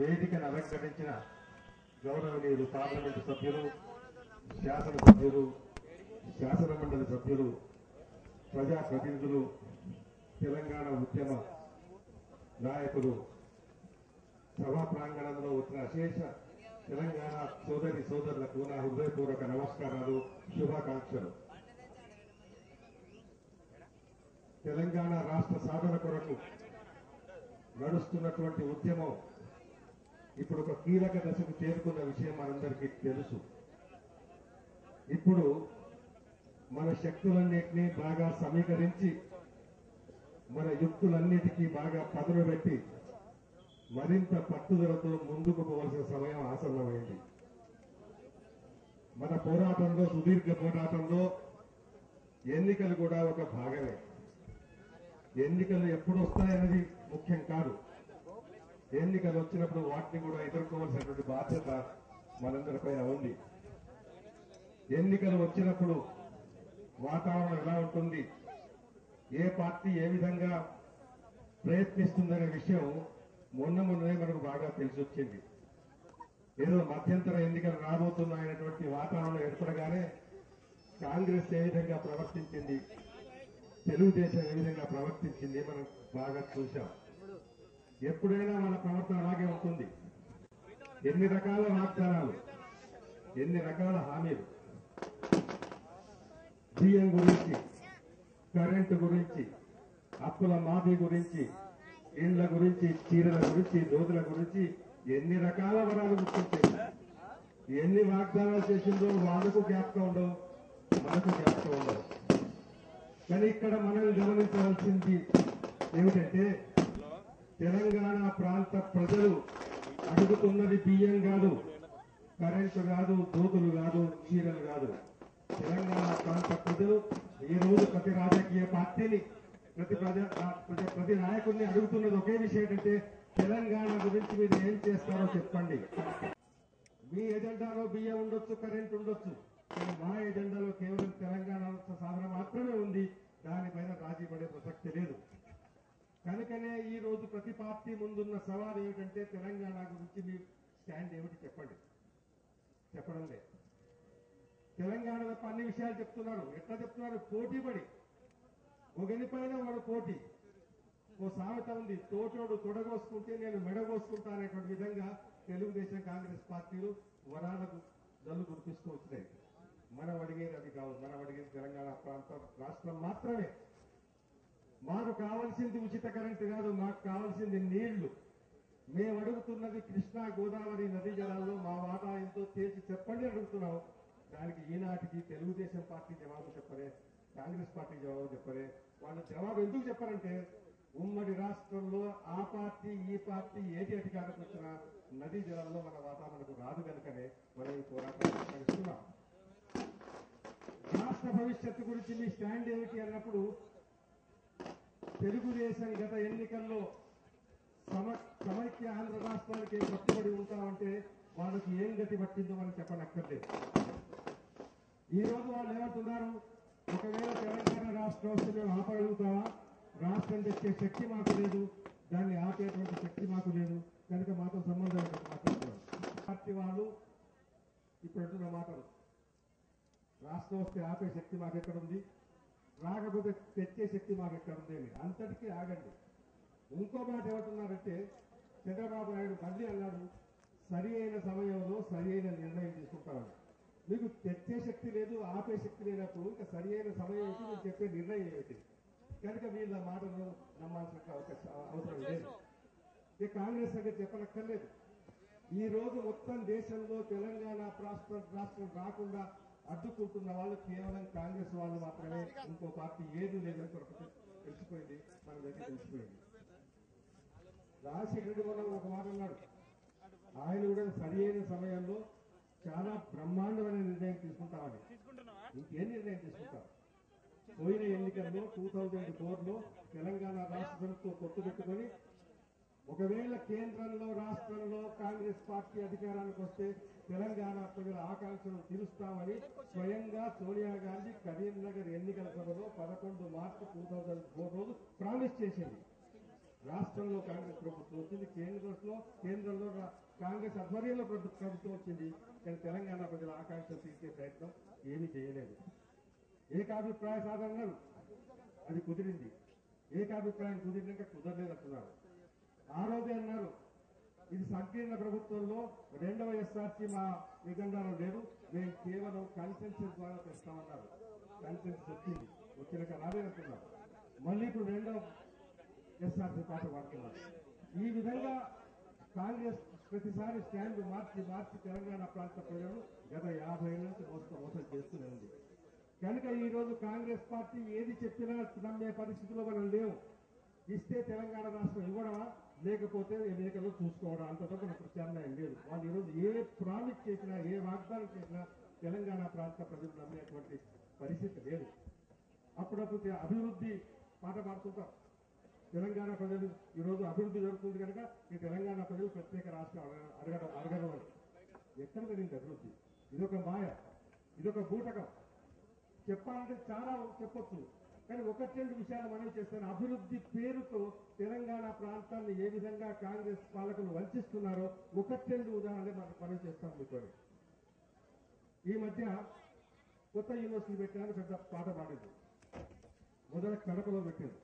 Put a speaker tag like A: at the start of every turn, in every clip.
A: వేదికను అలంకరించిన గౌరవనీయులు పార్లమెంటు సభ్యులు, శాసనసభ్యులు, శాసనమండలి సభ్యులు, ప్రజాప్రతినిధులు, తెలంగాణ ఉద్యమ నాయకులు, సభా ప్రాంగణంలో వచ్చిన అశేష తెలంగాణ సోదరి సోదరులకు నా హృదయపూర్వక నమస్కారాలు, శుభాకాంక్షలు. తెలంగాణ రాష్ట్ర సాధన కొరకు నడుస్తున్నటువంటి ఉద్యమం ఇప్పుడు ఒక కీలక దశకు చేరుకున్న విషయం మనందరికీ తెలుసు. ఇప్పుడు మన శక్తులన్నింటినీ బాగా సమీకరించి మన యుక్తులన్నిటికీ బాగా పదును పెట్టి మరింత పట్టుదలతో ముందుకు పోవాల్సిన సమయం ఆసన్నమైంది. మన పోరాటంలో, సుదీర్ఘ పోరాటంలో ఎన్నికలు కూడా ఒక భాగమే. ఎన్నికలు ఎప్పుడు వస్తాయన్నది ముఖ్యం కాదు. ఎన్నికలు వచ్చినప్పుడు వాటిని కూడా ఎదుర్కోవాల్సినటువంటి బాధ్యత మనందరిపైన ఉంది. ఎన్నికలు వచ్చినప్పుడు వాతావరణం ఎలా ఉంటుంది, ఏ పార్టీ ఏ విధంగా ప్రయత్నిస్తుందనే విషయం మొన్ననే మనకు బాగా తెలిసి వచ్చింది. ఏదో మధ్యంతర ఎన్నికలు రాబోతున్నాయనేటువంటి వాతావరణం ఏర్పడగానే కాంగ్రెస్ ఏ విధంగా ప్రవర్తించింది, తెలుగుదేశం ఏ విధంగా ప్రవర్తించింది మనం బాగా చూశాం. ఎప్పుడైనా మన ప్రవర్తన అలాగే ఉంటుంది. ఎన్ని రకాల వాగ్దానాలు, ఎన్ని రకాల హామీలు, బియ్యం గురించి, కరెంటు గురించి, అప్పుల మాఫీ గురించి, ఇండ్ల గురించి, చీరల గురించి, దోదుల గురించి ఎన్ని రకాల వరాలు గుర్తించేది, ఎన్ని వాగ్దానాలు చేసిందో వాళ్ళకు జ్ఞాపకం ఉండవు, మనకు జ్ఞాపకం ఉండవు. కానీ ఇక్కడ మనం గమనించవలసింది ఏమిటంటే, తెలంగాణ ప్రాంత ప్రజలు అడుగుతున్నది బియ్యం కాదు, కరెంటు కాదు, దోతులు కాదు, చీరలు కాదు. తెలంగాణ ప్రాంత ప్రజలు ఈ రోజు ప్రతి రాజకీయ పార్టీని, ప్రతి నాయకుడిని అడుగుతున్నది ఒకే విషయం ఏంటంటే, తెలంగాణ గురించి మీరు ఏం చేస్తారో చెప్పండి. మీ ఎజెండాలో బియ్యం ఉండొచ్చు, కరెంట్ ఉండొచ్చు, కానీ మా ఎజెండాలో కేవలం తెలంగాణ సాధన మాత్రమే ఉంది. దానిపైన రాజీ పడే ప్రసక్తి లేదు. కనుకనే ఈ రోజు ప్రతి పార్టీ ముందున్న సవాల్ ఏమిటంటే, తెలంగాణ గురించి మీ స్టాండ్ ఏమిటి చెప్పండి. చెప్పడం లేదు. తెలంగాణ తప్ప అన్ని విషయాలు చెప్తున్నారు. ఎట్లా చెప్తున్నారు? పోటీపడి, ఒకనిపైన వాడు పోటీ. ఓ సామెత ఉంది, తోటోడు తొడగోసుకుంటే నేను మెడగోసుకుంటా అనేటువంటి విధంగా తెలుగుదేశం, కాంగ్రెస్ పార్టీలు వరాలకు జల్లు గుర్తిస్తూ వచ్చినాయి. మనం అడిగేది అది కాదు. మనం అడిగేది తెలంగాణ ప్రాంత రాష్ట్రం మాత్రమే. మాకు కావాల్సింది ఉచిత కరెంటు కాదు, మాకు కావాల్సింది నీళ్లు. మేము అడుగుతున్నది కృష్ణా గోదావరి నదీ జలాల్లో మా వాటా ఎంతో తేల్చి చెప్పండి అడుగుతున్నాం. దానికి ఈనాటికి తెలుగుదేశం పార్టీ జవాబు చెప్పరే, కాంగ్రెస్ పార్టీ జవాబు చెప్పరే. వాళ్ళ జవాబు ఎందుకు చెప్పారంటే, ఉమ్మడి రాష్ట్రంలో ఆ పార్టీ ఈ పార్టీ ఏది అధికారంకి వచ్చినా నదీ జలాల్లో మన వాటా మనకు రాదు కనుకనే మనం ఈ పోరాటం కొనసాగిస్తున్నాం. రాష్ట్ర భవిష్యత్తు గురించి మీ స్టాండ్ ఏమిటి అన్నప్పుడు, తెలుగుదేశం గత ఎన్నికల్లో సమైక్య ఆంధ్ర రాష్ట్రానికి కట్టుబడి ఉంటామంటే వాళ్ళకి ఏం గతి పట్టిందో మనం చెప్పనక్కర్లేదు. ఈ రోజు వాళ్ళు ఏమంటున్నారు, ఒకవేళ తెలంగాణ రాష్ట్రం వస్తే మేము ఆపగలుగుతామా, రాష్ట్రం తెచ్చే శక్తి మాకు లేదు, దాన్ని ఆపేటువంటి శక్తి మాకు లేదు, కనుక మాతో సంబంధం మాట్లాడుతున్నారు. పార్టీ వాళ్ళు ఇప్పుడు అంటున్న మాటలు, రాష్ట్రం వస్తే ఆపే శక్తి మాకు ఎక్కడుంది, రాకపోతే తెచ్చే శక్తి మాకు ఎక్కడుంది అని. అంతటికీ ఆగండి. ఇంకో మాట ఏమంటున్నారంటే, చంద్రబాబు నాయుడు మళ్ళీ అన్నాడు, సరి అయిన సమయంలో సరి అయిన నిర్ణయం తీసుకుంటామని. మీకు తెచ్చే శక్తి లేదు, ఆపే శక్తి లేనప్పుడు ఇంకా సరి అయిన సమయం ఏంటి, మీరు చెప్పే నిర్ణయం ఏమిటి? కనుక వీళ్ళ మాటలు నమ్మాల్సిన అవసరం లేదు. ఇక కాంగ్రెస్ సంగతి చెప్పనక్కర్లేదు. ఈ రోజు మొత్తం దేశంలో తెలంగాణ రాష్ట్రం రాకుండా అడ్డుకుంటున్న వాళ్ళు కేవలం కాంగ్రెస్ వాళ్ళు మాత్రమే. ఇంకో పార్టీ ఏది లేదని తెలిసిపోయింది, మన దగ్గర తెలిసిపోయింది. రాజశేఖర రెడ్డి మనం ఒక మాట అన్నాడు, ఆయన కూడా సరి అయిన సమయంలో చాలా బ్రహ్మాండమైన నిర్ణయం తీసుకుంటామని. ఇంకేం నిర్ణయం తీసుకుంటాం? పోయిన ఎన్నికల్లో 2004లో తెలంగాణ రాష్ట్రంతో పొత్తు పెట్టుకొని, ఒకవేళ కేంద్రంలో రాష్ట్రంలో కాంగ్రెస్ పార్టీ అధికారానికి వస్తే తెలంగాణ ప్రజల ఆకాంక్షలు తీరుస్తామని స్వయంగా సోనియా గాంధీ కరీంనగర్ ఎన్నికల సభలో 11 మార్చి 2004 రోజు ప్రామిస్ చేసింది. రాష్ట్రంలో కాంగ్రెస్ ప్రభుత్వం వచ్చింది, కేంద్రంలో కాంగ్రెస్ ఆధ్వర్యంలో ప్రభుత్వం వచ్చింది. కానీ తెలంగాణ ప్రజల ఆకాంక్షలు తీర్చే ప్రయత్నం ఏమీ చేయలేదు. ఏకాభిప్రాయ సాధన అది కుదిరింది. ఏకాభిప్రాయం కుదిరినాక కుదరలేదంటున్నారు. ఆ రోజే అన్నారు ఇది సంకీర్ణ ప్రభుత్వంలో రెండవ ఎస్ఆర్సీ మా నిబంధనలు లేదు, మేము కేవలం కన్సెన్సస్ ద్వారా తెస్తామన్నారు. కన్సెన్సస్ వచ్చినాక రాలేదంటున్నారు. మళ్ళీ ఇప్పుడు రెండవ ఎస్ఆర్సీ పాట వాడుతున్నారు. ఈ విధంగా కాంగ్రెస్ ప్రతిసారి స్టాండ్ మార్చి తెలంగాణ ప్రాంత ప్రజలు గత 50 ఏళ్ల నుంచి మోసం చేస్తూనే ఉంది. కనుక ఈ రోజు కాంగ్రెస్ పార్టీ ఏది చెప్పినా నమ్మే పరిస్థితిలో మనం లేవు. ఇస్తే తెలంగాణ రాష్ట్రం ఇవ్వడమా, లేకపోతే ఎన్నికలు చూసుకోవడం, అంతతో మన ప్రత్యామ్నాయం లేదు. వాళ్ళు ఈరోజు ఏ ప్రామిస్ చేసినా, ఏ వాగ్దానం చేసినా తెలంగాణ ప్రాంత ప్రజలు నమ్మేటువంటి పరిస్థితి లేదు. అప్పుడప్పుడు అభివృద్ధి మాట మాడుతుంటారు. తెలంగాణ ప్రజలు ఈరోజు అభివృద్ధి జరుగుతుంది కనుక ఈ తెలంగాణ ప్రజలు ప్రత్యేక రాష్ట్రం అడగడం అని. ఎక్కడ జరిగింది అభివృద్ధి? ఇదొక మాయ, ఇదొక బూటకం. చెప్పాలంటే చాలా చెప్పొచ్చు, కానీ ఒకటి రెండు విషయాలు మనవి చేస్తాను. అభివృద్ధి పేరుతో తెలంగాణ ప్రాంతాన్ని ఏ విధంగా కాంగ్రెస్ పాలకులు వంచిస్తున్నారో ఒకటి రెండు ఉదాహరణలు మనం చేస్తాం మీకు. ఈ మధ్య కొత్త యూనివర్సిటీ పెట్టాలని పెద్ద పాట పాడింది. మొదట కడపలో పెట్టింది.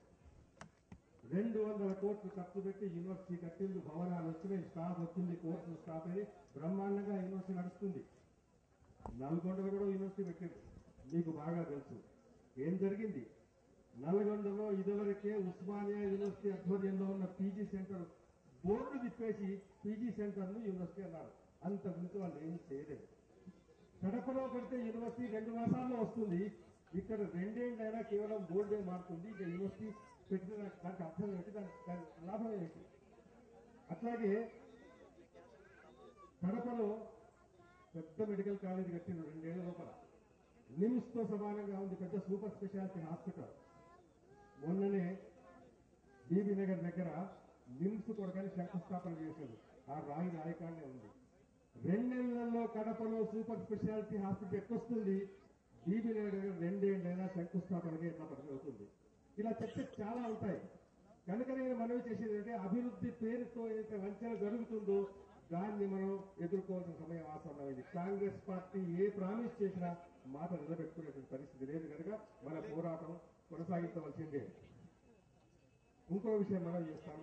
A: 200 కోట్లు ఖర్చు పెట్టి యూనివర్సిటీ కట్టింది, భవనాలు వచ్చినాయి, స్టాఫ్ వచ్చింది, కోర్సులు స్టాఫ్ అయ్యి బ్రహ్మాండంగా యూనివర్సిటీ నడుస్తుంది. నల్గొండలో కూడా యూనివర్సిటీ పెట్టింది. మీకు బాగా తెలుసు ఏం జరిగింది. నల్గొండలో ఇదివరకే ఉస్మానియా యూనివర్సిటీ ఆధ్వర్యంలో ఉన్న పీజీ సెంటర్ బోర్డు తిప్పేసి పీజీ సెంటర్ ను యూనివర్సిటీ అన్నారు. అంత గురించి వాళ్ళు ఏమీ చేయలేదు. కడపలో పెడితే యూనివర్సిటీ 2 మాసాల్లో వస్తుంది. ఇక్కడ 2 ఏళ్ళైనా కేవలం బోర్డే మారుతుంది. ఇక యూనివర్సిటీ పెట్టిన దానికి అర్థం ఏంటి, దాని లాభం ఏంటి? అట్లాగే కడపలో పెద్ద మెడికల్ కాలేజ్ కట్టిన 2 ఏళ్ల లోపల నిమ్స్ తో సమానంగా ఉంది పెద్ద సూపర్ స్పెషాలిటీ హాస్పిటల్. మొన్ననే బీబీ నగర్ దగ్గర నిమ్స్ కొరకని శంకుస్థాపన చేశారు. ఆ రాయి రాయకాండే ఉంది. 2 నెలల్లో కడపలో సూపర్ స్పెషాలిటీ హాస్పిటల్ ఎక్కొస్తుంది. బీబీ నగర్ దగ్గర 2 ఏళ్ళైనా శంకుస్థాపనగా ఎట్లా అవుతుంది? ఇలా చెప్తే చాలా ఉంటాయి. కనుక నేను మనవి చేసేది ఏంటంటే అభివృద్ధి పేరుతో ఏదైతే వంచన జరుగుతుందో దాన్ని మనం ఎదుర్కోవాల్సిన సమయం ఆసన్నమైంది. కాంగ్రెస్ పార్టీ ఏ ప్రామిస్ చేసినా మాట నిలబెట్టుకునేటువంటి పరిస్థితి లేదు కనుక మన పోరాటం కొనసాగించవలసిందే. ఇంకో విషయం మనం చేస్తాం.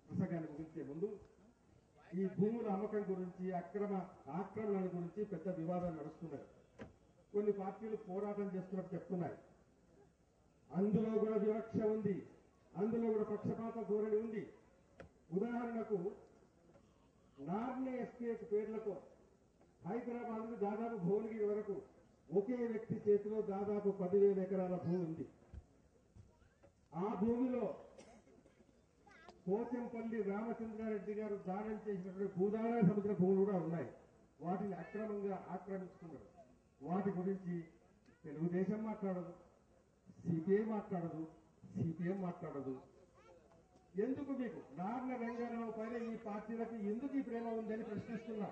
A: ప్రసంగాన్ని ముగించే ముందు ఈ భూముల అమ్మకం గురించి, ఆక్రమణల గురించి పెద్ద వివాదాలు నడుస్తున్నాయి. కొన్ని పార్టీలు పోరాటం చేస్తున్నట్టు చెప్తున్నాయి. అందులో కూడా వివక్ష ఉంది, అందులో కూడా పక్షపాత ధోరణి ఉంది. ఉదాహరణకు నార్నే ఎస్టేట్ పేర్లతో హైదరాబాద్ నుండి దాదాపు భువనగిరి వరకు ఒకే వ్యక్తి చేతిలో దాదాపు 10,000 ఎకరాల భూమి ఉంది. ఆ భూమిలో పోచంపల్లి రామచంద్రారెడ్డి గారు దానం చేసినటువంటి భూదాన సముద్ర భూములు కూడా ఉన్నాయి. వాటిని అక్రమంగా ఆక్రమించుకున్నారు. వాటి గురించి తెలుగుదేశం మాట్లాడదు, సిపిఐ మాట్లాడదు, సిపిఎం మాట్లాడదు. ఎందుకు మీకు నార్న రంగారావు పైన ఈ పార్టీలకు ఎందుకు ఈ ప్రేమ ఉందని ప్రశ్నిస్తున్నా.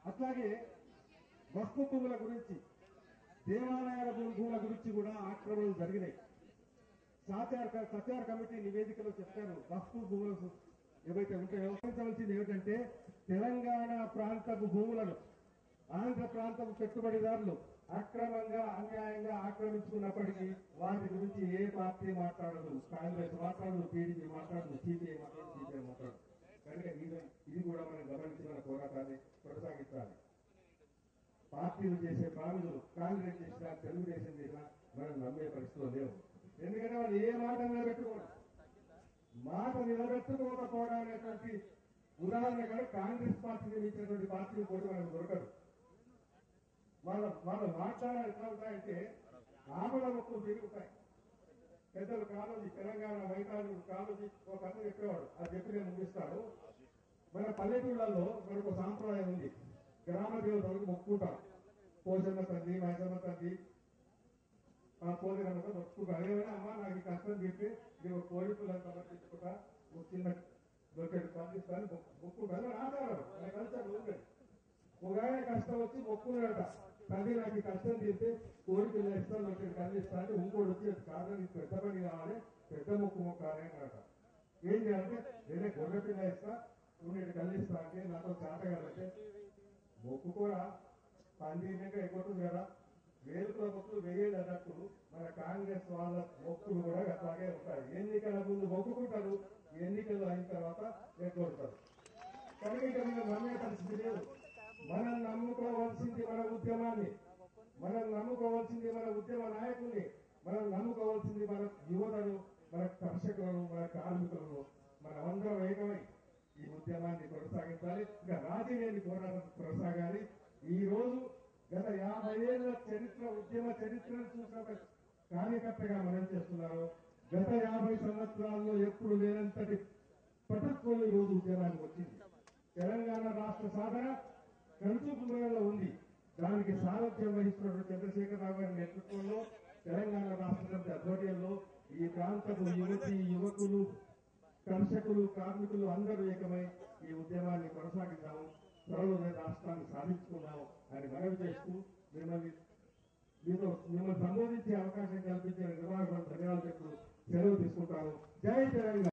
A: అట్లాగే వక్ఫ్ భూముల గురించి, దేవాలయాల భూముల గురించి కూడా ఆక్రమణలు జరిగినాయి. సచార్ కమిటీ నివేదికలో చెప్పారు. వక్ఫ్ భూములు ఏవైతే ఉంటాయో గమనించవలసింది ఏమిటంటే తెలంగాణ ప్రాంతపు భూములను ఆంధ్ర ప్రాంతపు పెట్టుబడిదారులు అక్రమంగా అన్యాయంగా ఆక్రమించుకున్నప్పటికీ వాటి గురించి ఏ పార్టీ మాట్లాడదు. కాంగ్రెస్ మాట్లాడదు, టీడీపీ మాట్లాడదు, సిపిఐ మాట్లాడదు, సిపిఐ మాట్లాడదు. కనుక ఇది కూడా మనం గమనించి మన పోరాటాన్ని కొనసాగించాలి. పార్టీలు చేసే ప్రామిసులు కాంగ్రెస్ చేసినా, తెలుగుదేశం చేసినా మనం నమ్మే పరిస్థితిలో లేవు. ఎందుకంటే వాళ్ళు ఏ మాట నిలబెట్టుకోరు. మాట నిలబెట్టుకోకపోవడం అనేటువంటి ఉదాహరణ కూడా కాంగ్రెస్ పార్టీని మించినటువంటి పార్టీలు కూడా మనకు దొరకదు. వాళ్ళు మాట్లాడాలి ఎట్లా ఉంటాయంటే ఆపద మొక్కలు తిరుగుతాయి. పెద్దలు కాలేజీ తెలంగాణ వైతాళుడు కాలేజీ ఒక కథ చెప్పేవాడు. అది చెప్పి నేను ముగిస్తాడు. మన పల్లెటూళ్ళల్లో మనకు సాంప్రదాయం ఉంది. గ్రామ దేవతలకు మొక్కుంటాం. పోషణ తండ్రి, మైసమ్మ తండ్రి, ఆ పోలినమ్మగా మొక్కుకుంటారు. ఏమైనా అమ్మ నాకు ఈ కష్టం చెప్పి నేను కోరికలంతా సమర్పించుకుంటా, చిన్న దొరికేది పంపిస్తాను మొక్కుంటాను. ఆచారం మన కల్చర్ ఉంది. ఒక ఆయన కష్టం వచ్చి మొక్కున్నాడట, తల్లి నాకు ఈ కష్టం తీస్తే కోరికలు ఇస్తాను, దొరికేది కలిగిస్తా అంటే ఇంకోటి వచ్చి కాదని పెద్ద పని కావాలి, పెద్ద మొక్కు మొక్కాలి అన్నాడట. ఏం చేయాలంటే నేనే గొర్రె పిల్ల ఇస్తా నువ్వు నేను కలిగిస్తా అంటే నాతో చేత కాదంటే మొక్కుకోరా పందిరినాక అయిపోతుంది కదా వేలుకో మొక్కులు వేయలు అన్నట్టు మన కాంగ్రెస్ వాళ్ళ మొక్కులు కూడా అట్లాగే ఉంటాయి. ఎన్నికల ముందు మొక్కుకుంటారు, ఎన్నికలు అయిన తర్వాత ఎగ్గొడతారు. కనుక ఇక మీరు నమ్మే పరిస్థితి లేదు. మనం నమ్ముకోవాల్సింది మన ఉద్యమాన్ని, మనం నమ్ముకోవాల్సింది మన ఉద్యమ నాయకుల్ని, మనం నమ్ముకోవాల్సింది మన యువతను, మన కర్షకులను, మన కార్మికులను. మనమందరం ఏకమై ఈ ఉద్యమాన్ని కొనసాగించాలి. ఇంకా రాజీ లేని పోరాటం కొనసాగాలి. ఈ రోజు గత 50 ఏళ్ల చరిత్ర, ఉద్యమ చరిత్రను చూసిన ఒక కార్యకర్తగా మనం చేస్తున్నారు. గత 50 సంవత్సరాల్లో ఎప్పుడు లేనంతటి పటత్వం ఈ రోజు ఉద్యమానికి వచ్చింది. తెలంగాణ రాష్ట్ర సాధన కనుచూపులో ఉంది. దానికి సారథ్యం వహిస్తున్న చంద్రశేఖరరావు గారి నేతృత్వంలో తెలంగాణ రాష్ట్ర సమితి ఆధ్వర్యంలో ఈ ప్రాంతపు యువతి, యువకులు, కర్షకులు, కార్మికులు అందరూ ఏకమై ఈ ఉద్యమాన్ని కొనసాగిద్దాము. త్వరలోనే రాష్ట్రాన్ని సాధించుకున్నాం అని మనవి చేస్తూ మిమ్మల్ని సంబోధించే అవకాశం కల్పించిన నిర్వాహకులకు ధన్యవాదాలు చెప్తూ సెలవు తీసుకుంటాను. జై తెలంగాణ.